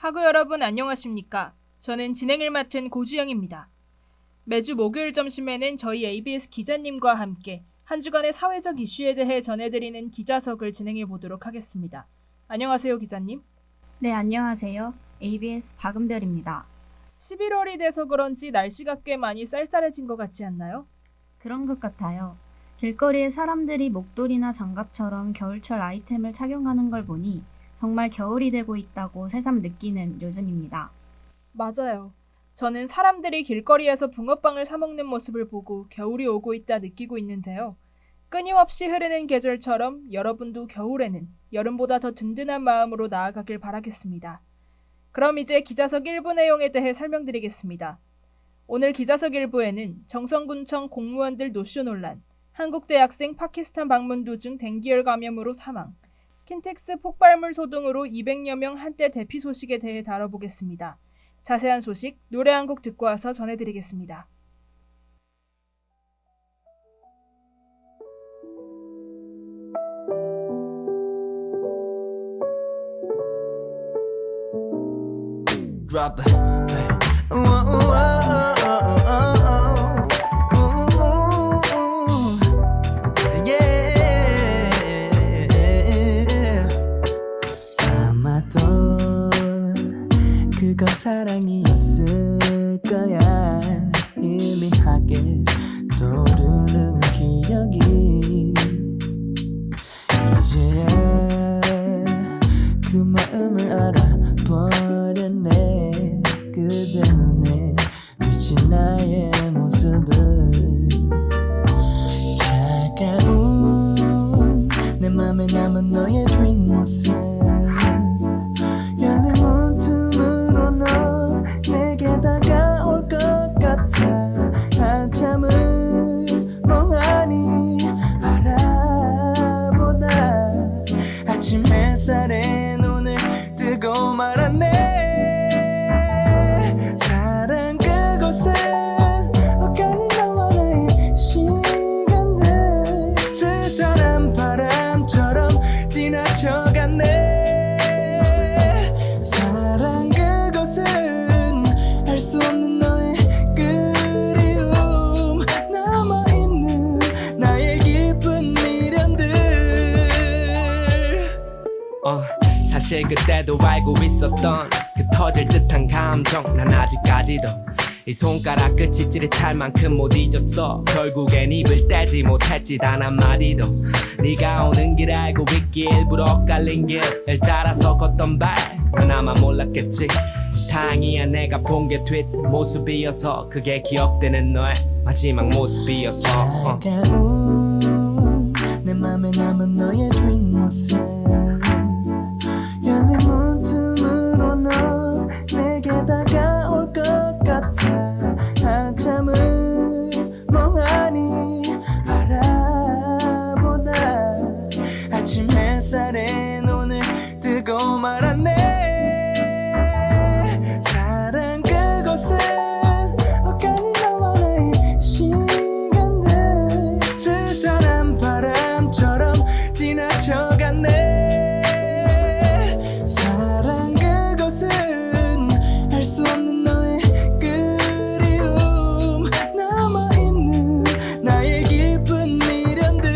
학우 여러분 안녕하십니까? 저는 진행을 맡은 고주영입니다. 매주 목요일 점심에는 저희 ABS 기자님과 함께 한 주간의 사회적 이슈에 대해 전해드리는 기자석을 진행해 보도록 하겠습니다. 안녕하세요, 기자님. 네, 안녕하세요. ABS 박은별입니다. 11월이 돼서 그런지 날씨가 꽤 많이 쌀쌀해진 것 같지 않나요? 그런 것 같아요. 길거리에 사람들이 목도리나 장갑처럼 겨울철 아이템을 착용하는 걸 보니 정말 겨울이 되고 있다고 새삼 느끼는 요즘입니다. 맞아요. 저는 사람들이 길거리에서 붕어빵을 사 먹는 모습을 보고 겨울이 오고 있다 느끼고 있는데요. 끊임없이 흐르는 계절처럼 여러분도 겨울에는 여름보다 더 든든한 마음으로 나아가길 바라겠습니다. 그럼 이제 기자석 1부 내용에 대해 설명드리겠습니다. 오늘 기자석 1부에는 정성군청 공무원들 노쇼 논란, 한국 대학생 파키스탄 방문 도중 댕기열 감염으로 사망, 킨텍스 폭발물 소동으로 200여 명 한때 대피 소식에 대해 다뤄보겠습니다. 자세한 소식 노래 한 곡 듣고 와서 전해드리겠습니다. Drop it. Ooh, ooh, ooh, ooh, ooh, yeah. 아마도 그건 사랑이었을 거야. 희미하게 떠오르는 기억이 이제야 그 마음을 알아버렸네. 그대 눈에 비친 나의 모습을 차가운 내 맘에 남은 너의 뒷모습 열린 문틈으로 넌 내게 다가올 것 같아. 한참을 멍하니 바라보다 아침 햇살에 눈을 뜨고 말았네. 사랑 그곳은 엇갈린 너와 나의 시간들 스산한 바람처럼 지나쳐갔네. 사랑 그곳은 알 수 없는 너의 그리움 남아있는 나의 깊은 미련들. 사실 그때도 알고 있었던 그 터질 듯한 감정 난 아직까지도 이 손가락 끝이 찌릿할 만큼 못 잊었어. 결국엔 입을 떼지 못했지 단 한마디도. 네가 오는 길 알고 있기 일부러 엇갈린 길을 따라서 걷던 발 난 아마 몰랐겠지. 다행이야 내가 본 게 뒷모습이어서 그게 기억되는 너의 마지막 모습이었어. 차가운 내 맘에 남은 너의 뒷모습 열린 문틈으로 넌 내게 다가올 것 같아. 한참을 멍하니 바라보다 아침 햇살에 눈을 뜨고 말았네. 사랑 그곳은 엇갈린 너와 나의 시간들 스산한 바람처럼 지나쳐갔네. 사랑 그곳은 알 수 없는 너의 그리움 남아있는 나의 깊은 미련들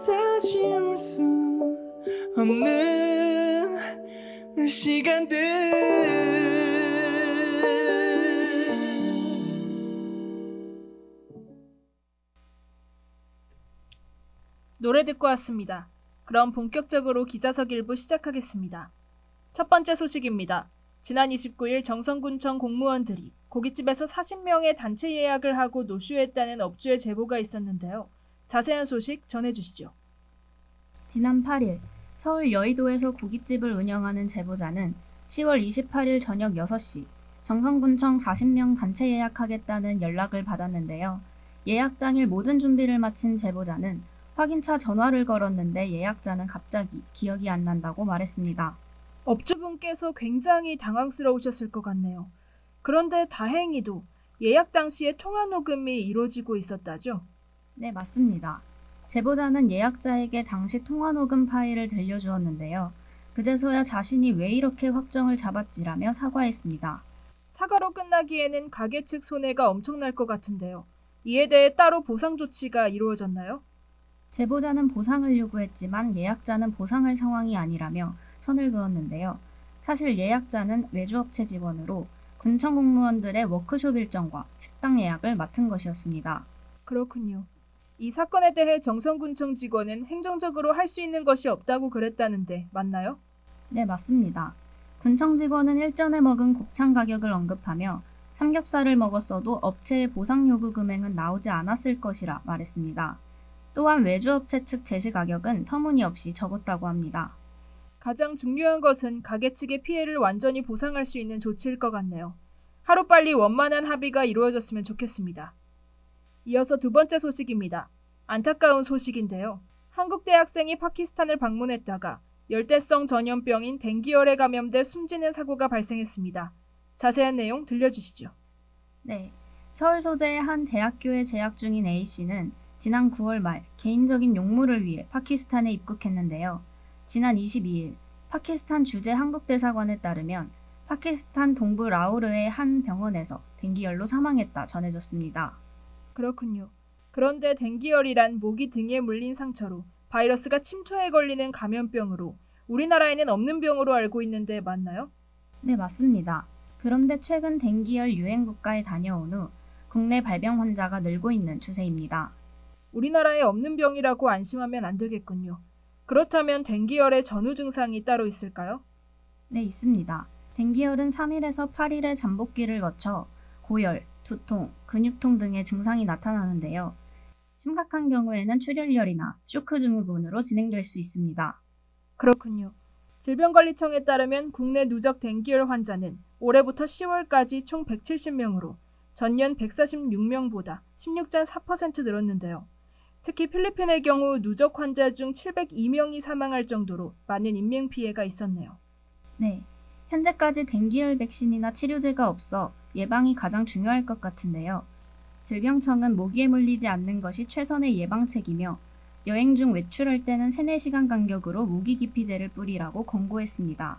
다시 올 수 없는 그 시간들. 노래 듣고 왔습니다. 그럼 본격적으로 기자석 1부 시작하겠습니다. 첫 번째 소식입니다. 지난 29일 정성군청 공무원들이 고깃집에서 40명의 단체 예약을 하고 노쇼했다는 업주의 제보가 있었는데요. 자세한 소식 전해주시죠. 지난 8일 서울 여의도에서 고깃집을 운영하는 제보자는 10월 28일 저녁 6시 정성군청 40명 단체 예약하겠다는 연락을 받았는데요. 예약 당일 모든 준비를 마친 제보자는 확인차 전화를 걸었는데 예약자는 갑자기 기억이 안 난다고 말했습니다. 업주분께서 굉장히 당황스러우셨을 것 같네요. 그런데 다행히도 예약 당시에 통화 녹음이 이루어지고 있었다죠? 네, 맞습니다. 제보자는 예약자에게 당시 통화 녹음 파일을 들려주었는데요. 그제서야 자신이 왜 이렇게 확정을 잡았지라며 사과했습니다. 사과로 끝나기에는 가게 측 손해가 엄청날 것 같은데요. 이에 대해 따로 보상 조치가 이루어졌나요? 제보자는 보상을 요구했지만 예약자는 보상할 상황이 아니라며 선을 그었는데요. 사실 예약자는 외주업체 직원으로 군청 공무원들의 워크숍 일정과 식당 예약을 맡은 것이었습니다. 그렇군요. 이 사건에 대해 정선군청 직원은 행정적으로 할 수 있는 것이 없다고 그랬다는데 맞나요? 네, 맞습니다. 군청 직원은 일전에 먹은 곱창 가격을 언급하며 삼겹살을 먹었어도 업체의 보상 요구 금액은 나오지 않았을 것이라 말했습니다. 또한 외주업체 측 제시 가격은 터무니없이 적었다고 합니다. 가장 중요한 것은 가게 측의 피해를 완전히 보상할 수 있는 조치일 것 같네요. 하루빨리 원만한 합의가 이루어졌으면 좋겠습니다. 이어서 두 번째 소식입니다. 안타까운 소식인데요. 한국 대학생이 파키스탄을 방문했다가 열대성 전염병인 댕기열에 감염돼 숨지는 사고가 발생했습니다. 자세한 내용 들려주시죠. 네, 서울 소재의 한 대학교에 재학 중인 A씨는 지난 9월 말 개인적인 용무를 위해 파키스탄에 입국했는데요. 지난 22일 파키스탄 주재 한국대사관에 따르면 파키스탄 동부 라오르의 한 병원에서 댕기열로 사망했다 전해졌습니다. 그렇군요. 그런데 댕기열이란 모기 등에 물린 상처로 바이러스가 침투해 걸리는 감염병으로 우리나라에는 없는 병으로 알고 있는데 맞나요? 네, 맞습니다. 그런데 최근 댕기열 유행 국가에 다녀온 후 국내 발병 환자가 늘고 있는 추세입니다. 우리나라에 없는 병이라고 안심하면 안 되겠군요. 그렇다면 댕기열의 전후 증상이 따로 있을까요? 네, 있습니다. 댕기열은 3일에서 8일의 잠복기를 거쳐 고열, 두통, 근육통 등의 증상이 나타나는데요. 심각한 경우에는 출혈열이나 쇼크 증후군으로 진행될 수 있습니다. 그렇군요. 질병관리청에 따르면 국내 누적 댕기열 환자는 올해부터 10월까지 총 170명으로 전년 146명보다 16.4% 늘었는데요. 특히 필리핀의 경우 누적 환자 중 702명이 사망할 정도로 많은 인명피해가 있었네요. 네, 현재까지 댕기열 백신이나 치료제가 없어 예방이 가장 중요할 것 같은데요. 질병청은 모기에 물리지 않는 것이 최선의 예방책이며 여행 중 외출할 때는 3-4시간 간격으로 모기 기피제를 뿌리라고 권고했습니다.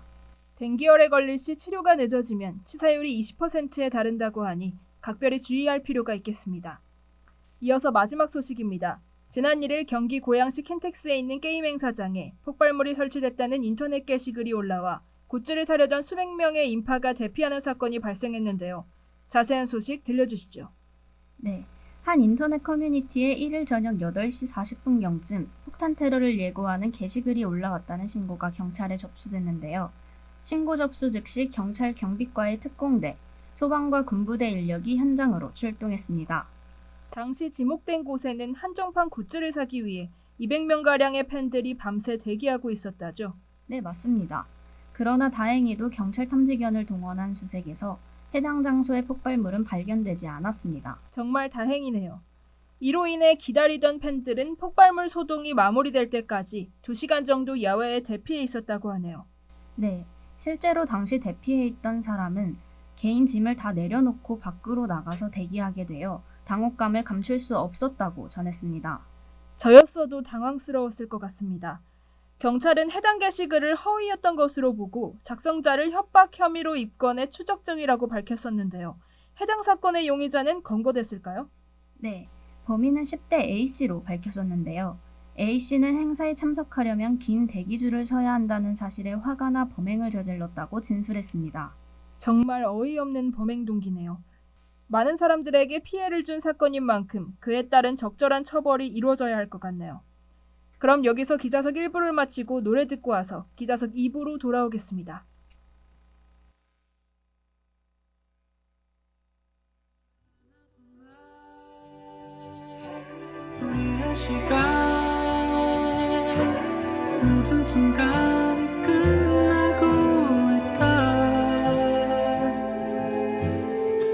댕기열에 걸릴 시 치료가 늦어지면 치사율이 20%에 달한다고 하니 각별히 주의할 필요가 있겠습니다. 이어서 마지막 소식입니다. 지난 1일 경기 고양시 킨텍스에 있는 게임 행사장에 폭발물이 설치됐다는 인터넷 게시글이 올라와 굿즈를 사려던 수백 명의 인파가 대피하는 사건이 발생했는데요. 자세한 소식 들려주시죠. 네, 한 인터넷 커뮤니티에 1일 저녁 8시 40분경쯤 폭탄 테러를 예고하는 게시글이 올라왔다는 신고가 경찰에 접수됐는데요. 신고 접수 즉시 경찰 경비과의 특공대, 소방과 군부대 인력이 현장으로 출동했습니다. 당시 지목된 곳에는 한정판 굿즈를 사기 위해 200명가량의 팬들이 밤새 대기하고 있었다죠. 네, 맞습니다. 그러나 다행히도 경찰 탐지견을 동원한 수색에서 해당 장소의 폭발물은 발견되지 않았습니다. 정말 다행이네요. 이로 인해 기다리던 팬들은 폭발물 소동이 마무리될 때까지 2시간 정도 야외에 대피해 있었다고 하네요. 네, 실제로 당시 대피해 있던 사람은 개인 짐을 다 내려놓고 밖으로 나가서 대기하게 되어 당혹감을 감출 수 없었다고 전했습니다. 저였어도 당황스러웠을 것 같습니다. 경찰은 해당 게시글을 허위였던 것으로 보고 작성자를 협박 혐의로 입건해 추적 중이라고 밝혔었는데요. 해당 사건의 용의자는 검거됐을까요? 네, 범인은 10대 A씨로 밝혀졌는데요. A씨는 행사에 참석하려면 긴 대기줄을 서야 한다는 사실에 화가 나 범행을 저질렀다고 진술했습니다. 정말 어이없는 범행 동기네요. 많은 사람들에게 피해를 준 사건인 만큼 그에 따른 적절한 처벌이 이루어져야 할 것 같네요. 그럼 여기서 기자석 1부를 마치고 노래 듣고 와서 기자석 2부로 돌아오겠습니다. 우리의 시간 모든 순간이 끝나고 있다.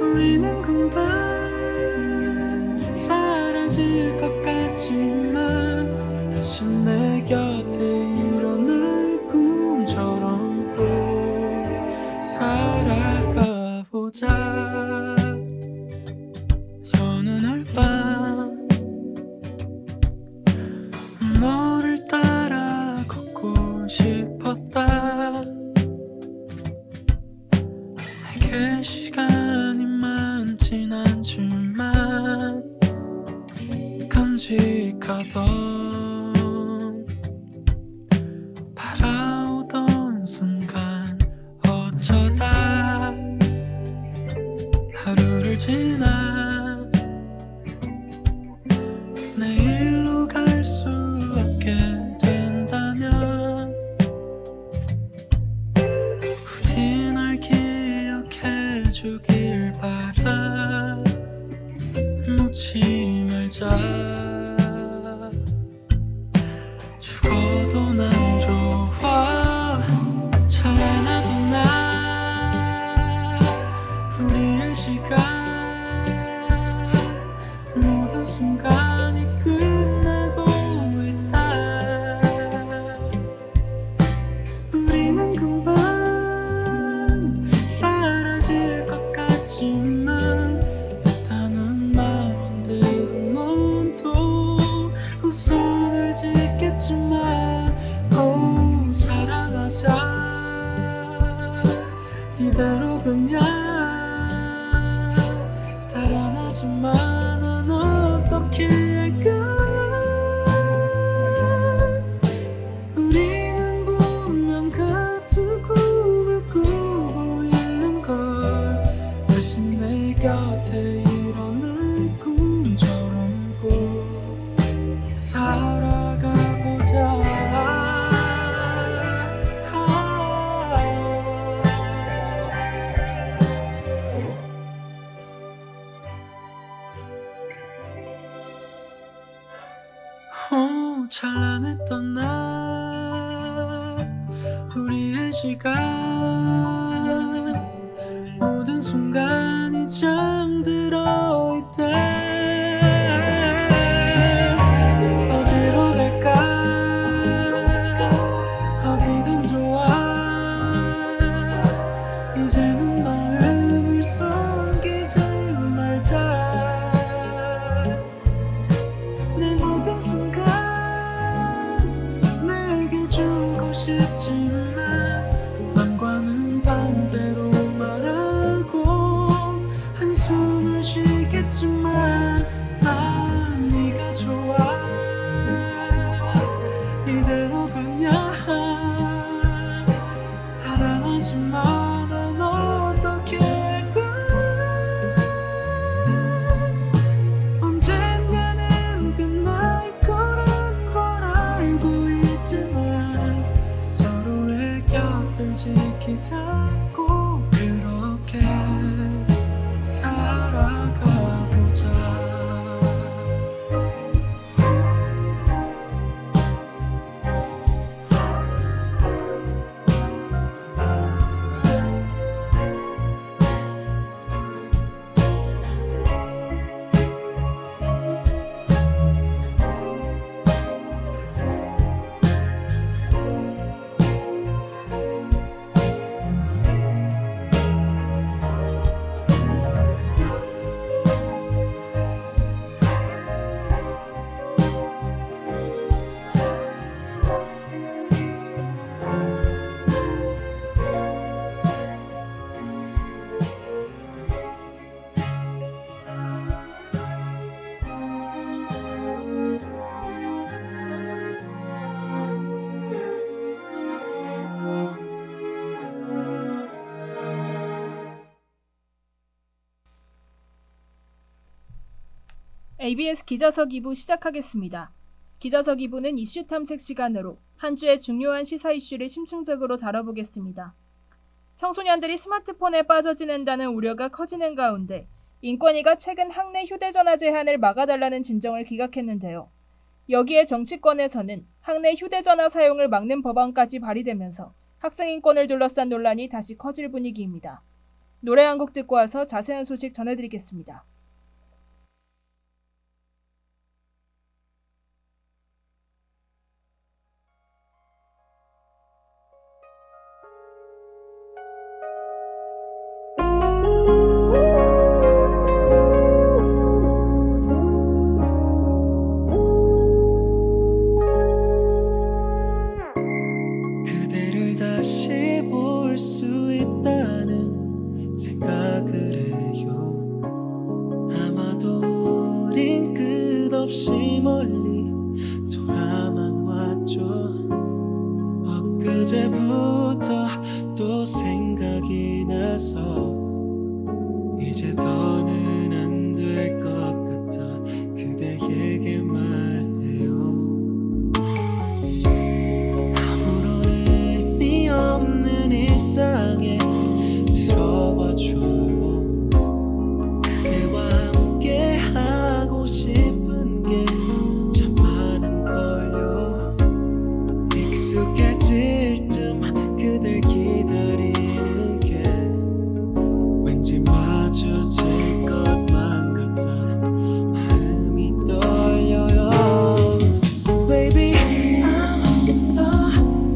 우리는 금방 사라질 것 같지만 다시 내 곁에 일어날 꿈처럼 꼭 살아가 보자. 어느 날 밤 너를 따라 걷고 싶었다. 듬직하던 바라오던 순간 어쩌다 하루를 지나 내일로 갈 수 없게 된다면 부디 날 기억해 주길 바라. 놓지 말자. 죽어도 난 좋아. 찬란하던 날 우리의 시간 모든 순간이 끝나고 있다. 우리는 금방 사라질 것 같지만 일단은 마음인데 넌 또 웃음을 짓겠지만 사랑하자. 이대로 그냥 달아나지만 난 어떻게 할까. 우리는 분명 같은 꿈을 꾸고 있는 걸. 다시 내 곁에 일어날 꿈처럼 꼭 살아가보자. 찬란했던 날 우리의 시간 모든 순간이 잠들어 있다. 어디로 갈까. 어디든 좋아. 이제는 마음을 숨기지 말자. 내 모든 순간 내게 주고 싶지만 남과는 반대로 말하고 한숨을 쉬겠지만 난 네가 좋아. 이대로 그냥 달아나지만 난 어떻게 할까. 언젠가는 끝날 거란 걸 알고 있지만 서로의 곁을 지키자고 그렇게 살아가보자. ABS 기자석 2부 시작하겠습니다. 기자석 2부는 이슈 탐색 시간으로 한 주의 중요한 시사 이슈를 심층적으로 다뤄보겠습니다. 청소년들이 스마트폰에 빠져 지낸다는 우려가 커지는 가운데 인권위가 최근 학내 휴대전화 제한을 막아달라는 진정을 기각했는데요. 여기에 정치권에서는 학내 휴대전화 사용을 막는 법안까지 발의되면서 학생 인권을 둘러싼 논란이 다시 커질 분위기입니다. 노래 한 곡 듣고 와서 자세한 소식 전해드리겠습니다. 그대를 다시 볼 수 있다는 생각을 해요. 생각이 나서 이제 더는 안 될 것 같아 그대에게 말해요. 아무런 의미 없는 일상에 들어와줘요. 그대와 함께 하고 싶은 게 참 많은 걸요. 익숙해질 쯤 그댈 기다리는 게 왠지 마주칠 것만 같아 마음이 떨려요. Baby, I'm the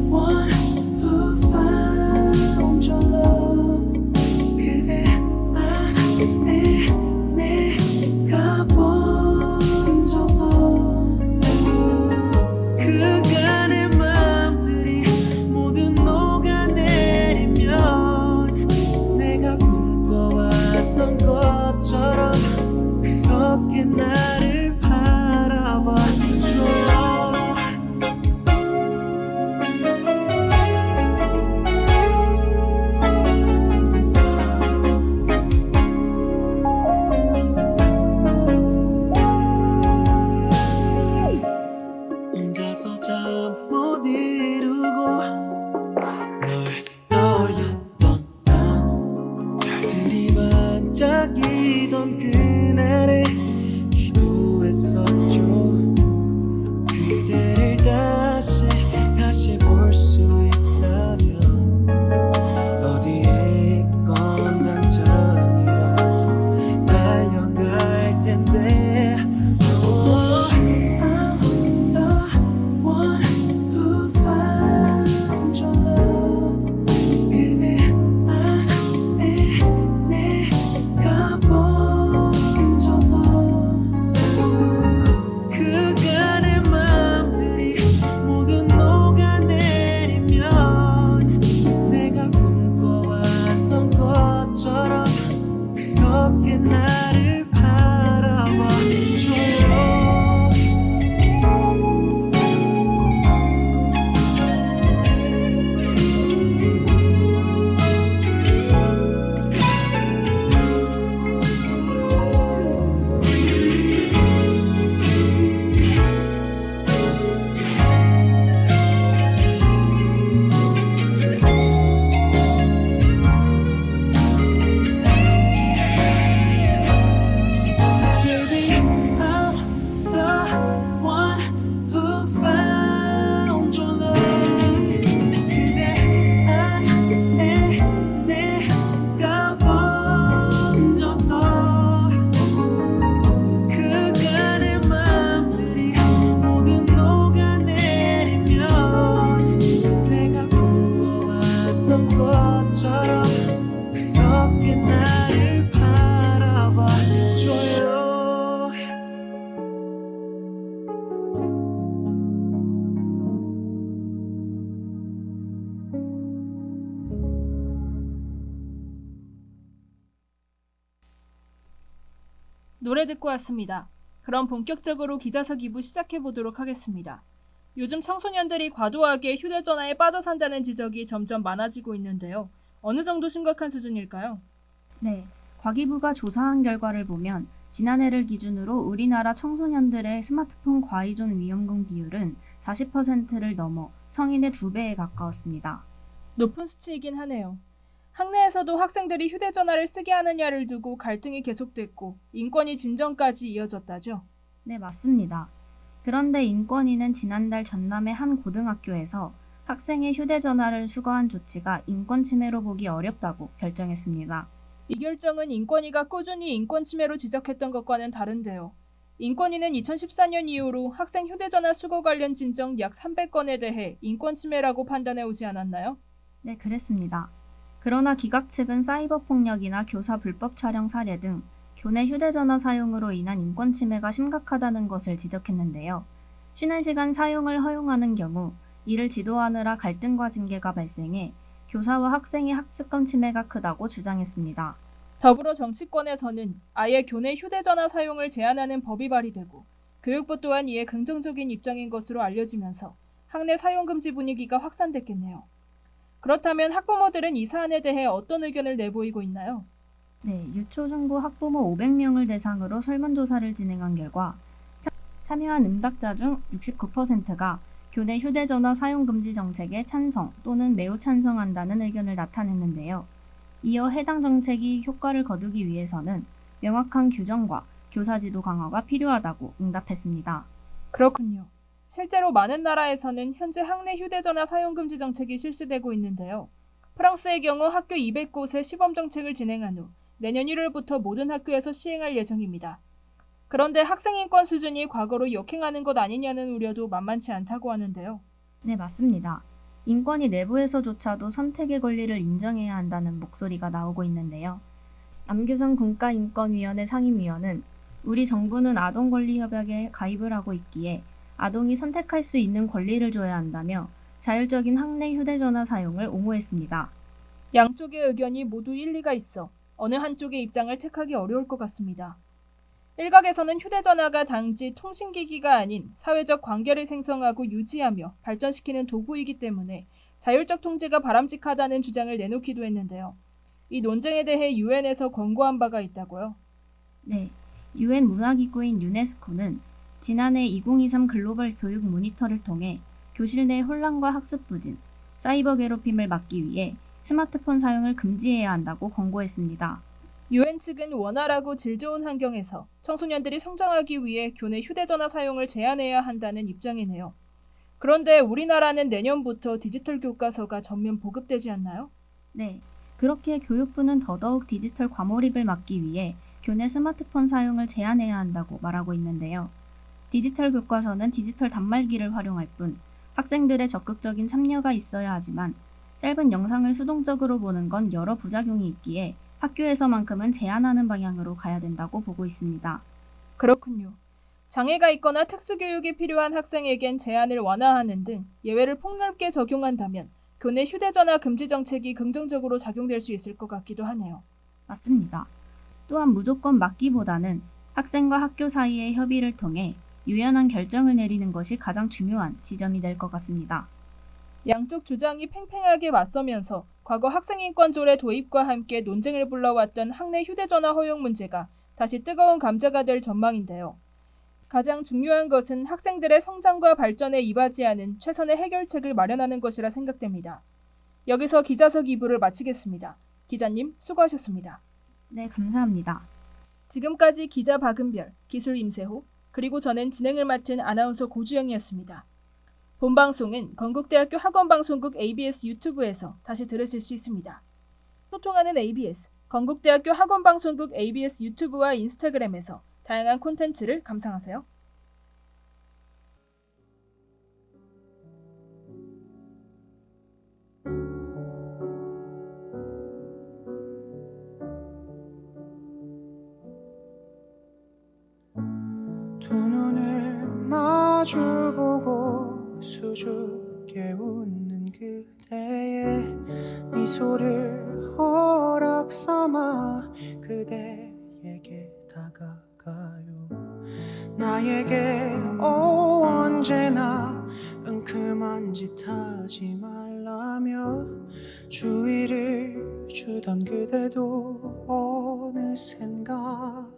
one who found your love. 그대 안에 내가 번져서 그간의 마음들이 모두 녹아내리면 내가 꿈꿔왔던 것처럼 그렇게 나를 바라봐줘요. 혼자서 잠 못 이루고 널 떠올렸던 밤 별들이 반짝이던 그날에 기도했었죠. 그대를 다시 볼 수 있다면 어디에 있건 당장이라도 달려갈 텐데. Oh, I'm the one who found your love. 그대 안에 내가 번져서 그간의 마음들이 모두 녹아내리면 내가 꿈꿔왔던 것처럼 그렇게 나를 바라봐줘요. Baby, I'm the one who found your love. 그대 안에 내가 번져서 그간의 마음들이 모두 녹아내리면 내가 꿈꿔왔던 것처럼 그렇게 나를 바라봐줘요. 노래 듣고 왔습니다. 그럼 본격적으로 기자석 2부 시작해 보도록 하겠습니다. 요즘 청소년들이 과도하게 휴대전화에 빠져 산다는 지적이 점점 많아지고 있는데요. 어느 정도 심각한 수준일까요? 네, 과기부가 조사한 결과를 보면 지난해를 기준으로 우리나라 청소년들의 스마트폰 과의존 위험군 비율은 40%를 넘어 성인의 2배에 가까웠습니다. 높은 수치이긴 하네요. 학내에서도 학생들이 휴대전화를 쓰게 하느냐를 두고 갈등이 계속됐고 인권위 진정까지 이어졌다죠. 네, 맞습니다. 그런데 인권위는 지난달 전남의 한 고등학교에서 학생의 휴대전화를 수거한 조치가 인권 침해로 보기 어렵다고 결정했습니다. 이 결정은 인권위가 꾸준히 인권 침해로 지적했던 것과는 다른데요. 인권위는 2014년 이후로 학생 휴대전화 수거 관련 진정 약 300건에 대해 인권 침해라고 판단해 오지 않았나요? 네, 그랬습니다. 그러나 기각 측은 사이버 폭력이나 교사 불법 촬영 사례 등 교내 휴대전화 사용으로 인한 인권 침해가 심각하다는 것을 지적했는데요. 쉬는 시간 사용을 허용하는 경우 이를 지도하느라 갈등과 징계가 발생해 교사와 학생의 학습권 침해가 크다고 주장했습니다. 더불어 정치권에서는 아예 교내 휴대전화 사용을 제한하는 법이 발의되고 교육부 또한 이에 긍정적인 입장인 것으로 알려지면서 학내 사용금지 분위기가 확산됐겠네요. 그렇다면 학부모들은 이 사안에 대해 어떤 의견을 내보이고 있나요? 네, 유초중고 학부모 500명을 대상으로 설문조사를 진행한 결과 참여한 응답자 중 69%가 교내 휴대전화 사용금지 정책에 찬성 또는 매우 찬성한다는 의견을 나타냈는데요. 이어 해당 정책이 효과를 거두기 위해서는 명확한 규정과 교사 지도 강화가 필요하다고 응답했습니다. 그렇군요. 실제로 많은 나라에서는 현재 학내 휴대전화 사용금지 정책이 실시되고 있는데요. 프랑스의 경우 학교 200곳에 시범 정책을 진행한 후 내년 1월부터 모든 학교에서 시행할 예정입니다. 그런데 학생 인권 수준이 과거로 역행하는 것 아니냐는 우려도 만만치 않다고 하는데요. 네, 맞습니다. 인권위 내부에서조차도 선택의 권리를 인정해야 한다는 목소리가 나오고 있는데요. 남규선 국가인권위원회 상임위원은 우리 정부는 아동권리협약에 가입을 하고 있기에 아동이 선택할 수 있는 권리를 줘야 한다며 자율적인 학내 휴대전화 사용을 옹호했습니다. 양쪽의 의견이 모두 일리가 있어 어느 한쪽의 입장을 택하기 어려울 것 같습니다. 일각에서는 휴대전화가 단지 통신기기가 아닌 사회적 관계를 생성하고 유지하며 발전시키는 도구이기 때문에 자율적 통제가 바람직하다는 주장을 내놓기도 했는데요. 이 논쟁에 대해 유엔에서 권고한 바가 있다고요? 네, 유엔 문화기구인 유네스코는 지난해 2023 글로벌 교육 모니터를 통해 교실 내 혼란과 학습 부진, 사이버 괴롭힘을 막기 위해 스마트폰 사용을 금지해야 한다고 권고했습니다. 유엔 측은 원활하고 질 좋은 환경에서 청소년들이 성장하기 위해 교내 휴대전화 사용을 제한해야 한다는 입장이네요. 그런데 우리나라는 내년부터 디지털 교과서가 전면 보급되지 않나요? 네, 그렇게 교육부는 더더욱 디지털 과몰입을 막기 위해 교내 스마트폰 사용을 제한해야 한다고 말하고 있는데요. 디지털 교과서는 디지털 단말기를 활용할 뿐 학생들의 적극적인 참여가 있어야 하지만 짧은 영상을 수동적으로 보는 건 여러 부작용이 있기에 학교에서만큼은 제한하는 방향으로 가야 된다고 보고 있습니다. 그렇군요. 장애가 있거나 특수교육이 필요한 학생에겐 제한을 완화하는 등 예외를 폭넓게 적용한다면 교내 휴대전화 금지 정책이 긍정적으로 작용될 수 있을 것 같기도 하네요. 맞습니다. 또한 무조건 막기보다는 학생과 학교 사이의 협의를 통해 유연한 결정을 내리는 것이 가장 중요한 지점이 될 것 같습니다. 양쪽 주장이 팽팽하게 맞서면서 과거 학생인권조례 도입과 함께 논쟁을 불러왔던 학내 휴대전화 허용 문제가 다시 뜨거운 감자가 될 전망인데요. 가장 중요한 것은 학생들의 성장과 발전에 이바지하는 최선의 해결책을 마련하는 것이라 생각됩니다. 여기서 기자석 2부를 마치겠습니다. 기자님 수고하셨습니다. 네, 감사합니다. 지금까지 기자 박은별, 기술 임세호, 그리고 저는 진행을 맡은 아나운서 고주영이었습니다. 본 방송은 건국대학교 학원방송국 ABS 유튜브에서 다시 들으실 수 있습니다. 소통하는 ABS, 건국대학교 학원방송국 ABS 유튜브와 인스타그램에서 다양한 콘텐츠를 감상하세요. 두 눈을 마주보고 수줍게 웃는 그대의 미소를 허락 삼아 그대에게 다가가요. 나에게 언제나 은큼한 짓 하지 말라며 주의를 주던 그대도 어느샌가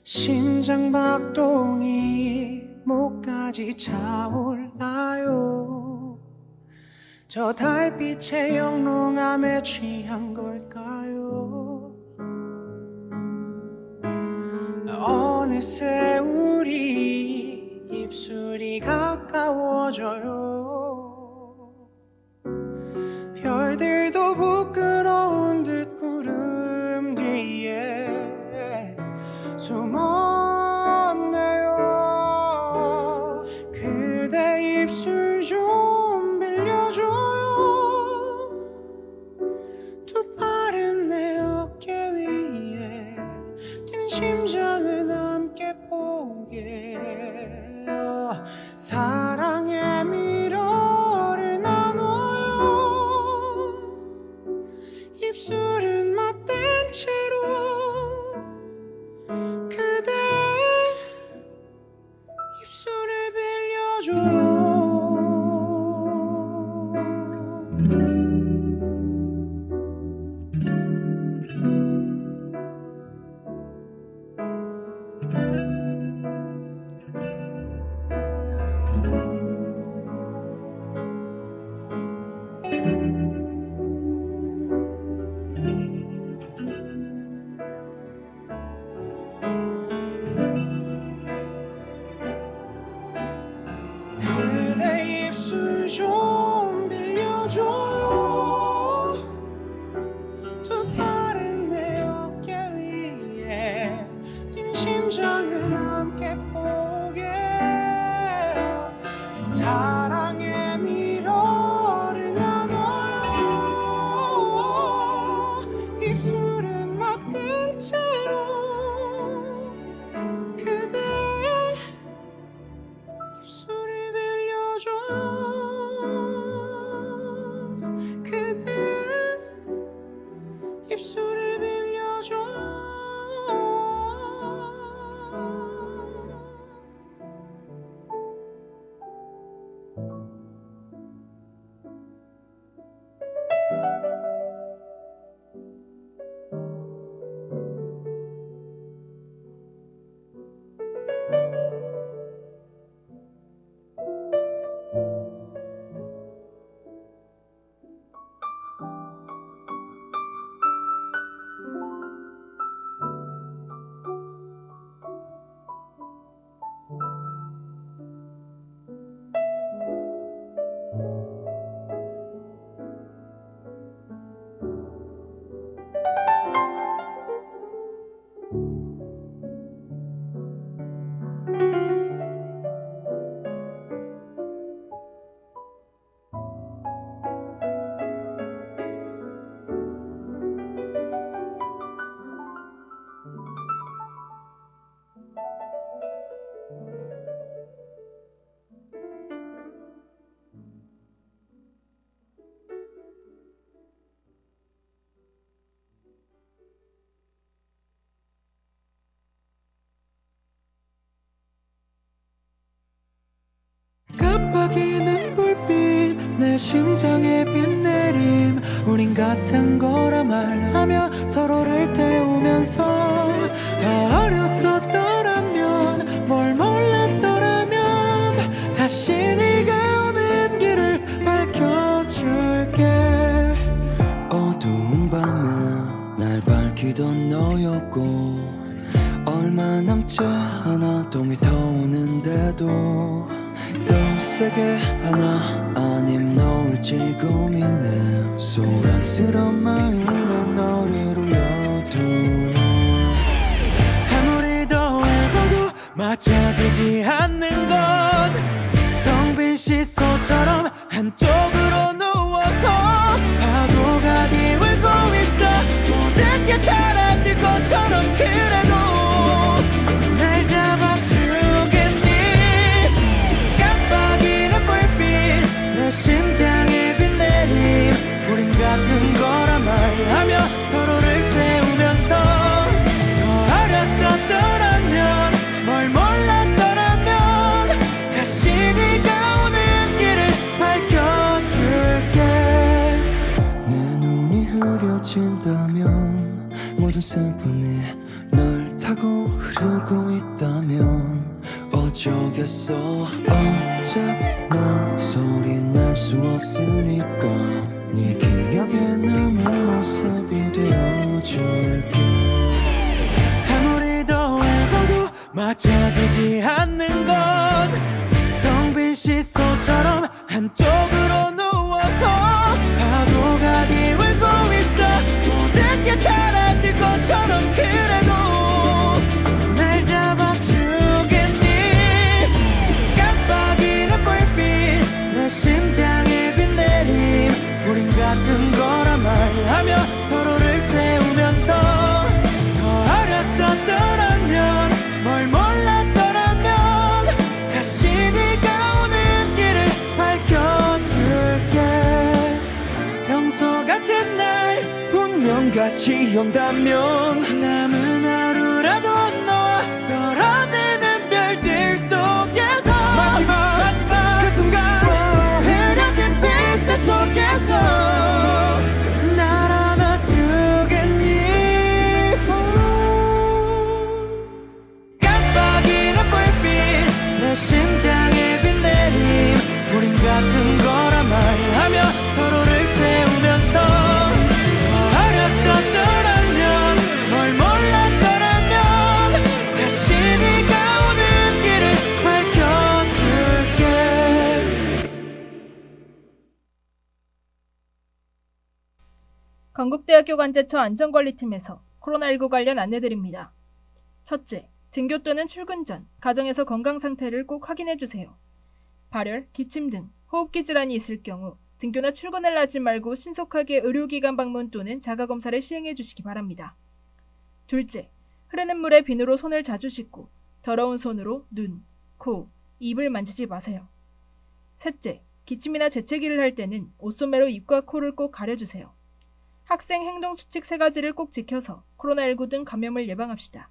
심장 박동이 목까지 차올라요. 저 달빛의 영롱함에 취한 걸까요? 어느새 우리 입술이 가까워져요. 별들도 부끄러운 듯 구름 뒤에 숨었네요. 그대 입술 좀 빌려줘요. 두 팔은 내 어깨 위에 뛰는 심장을 함께 보게요. 사랑의 미러를 나눠요. 입술은 맞댄 채로 그대 입술을 빌려줘요. 같은 거라 말하며 서로를 태우면서 더 어렸었더라면 뭘 몰랐더라면 다시 네가 오는 길을 밝혀줄게. 어두운 밤에 날 밝히던 너였고 얼마 남지 않아 동이 터오는데도 더 세게 하나 아님 너를 지금 있네. 소란스런 마음에 너를 올려두네. 아무리 더해봐도 맞춰지지 않는 건 텅 빈 시소처럼 한쪽으로 누워서 파도가 기울고 있어. 모든 게 사라질 것처럼 그래도 날 잡아주겠니. 깜빡이는 불빛 내 심장에 비 내림. 우린 같은 거라 말하며 서로를 태우면서 더 어렸었더라면 뭘 몰랐더라면 다시 네가 오는 길을 밝혀줄게. 내 눈이 흐려진다면 모든 슬픔이 널 타고 흐르고 있다면 어쩌겠어. 어차피 넌 소리 낼 수 없으니까 네 기억에 남은 모습이 되어줄게. 아무리 더해봐도 맞춰지지 않는 건 텅 빈 시소처럼 한쪽으로 누워서 파도가 기울고 있어. 모든 게 사라질 것처럼 그래도 날 잡아주겠니. 깜빡이는 불빛 내 심장에 비 내림. 우린 같은 거라 말하며 서로를 태우면서 더 어렸었더라면 뭘 몰랐더라면 다시 네가 오는 길을 밝혀줄게. 평소 같은 날 운명같이 온다면 남은 하루라도 너와 떨어지는 별들 속에서 마지막 그 순간 흐려진 빛들 속에서 날 안아주겠니. 깜빡이는 불빛 내 심장에 비 내림. 우린 같은 거라 말하며 서로를 태우면서 더 어렸었더라면 뭘 몰랐더라면 다시 네가 오는 길을 밝혀줄게. 건국대학교 관제처 안전관리팀에서 코로나19 관련 안내드립니다. 첫째, 등교 또는 출근 전 가정에서 건강 상태를 꼭 확인해주세요. 발열, 기침 등 호흡기 질환이 있을 경우 등교나 출근을 하지 말고 신속하게 의료기관 방문 또는 자가검사를 시행해 주시기 바랍니다. 둘째, 흐르는 물에 비누로 손을 자주 씻고 더러운 손으로 눈, 코, 입을 만지지 마세요. 셋째, 기침이나 재채기를 할 때는 옷소매로 입과 코를 꼭 가려주세요. 학생 행동 수칙 3가지를 꼭 지켜서 코로나19 등 감염을 예방합시다.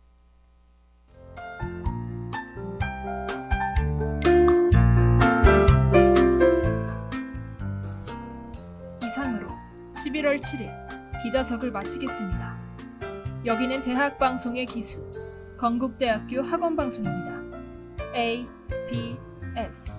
이상으로 11월 7일 기자석을 마치겠습니다. 여기는 대학방송의 기수, 건국대학교 학원방송입니다. ABS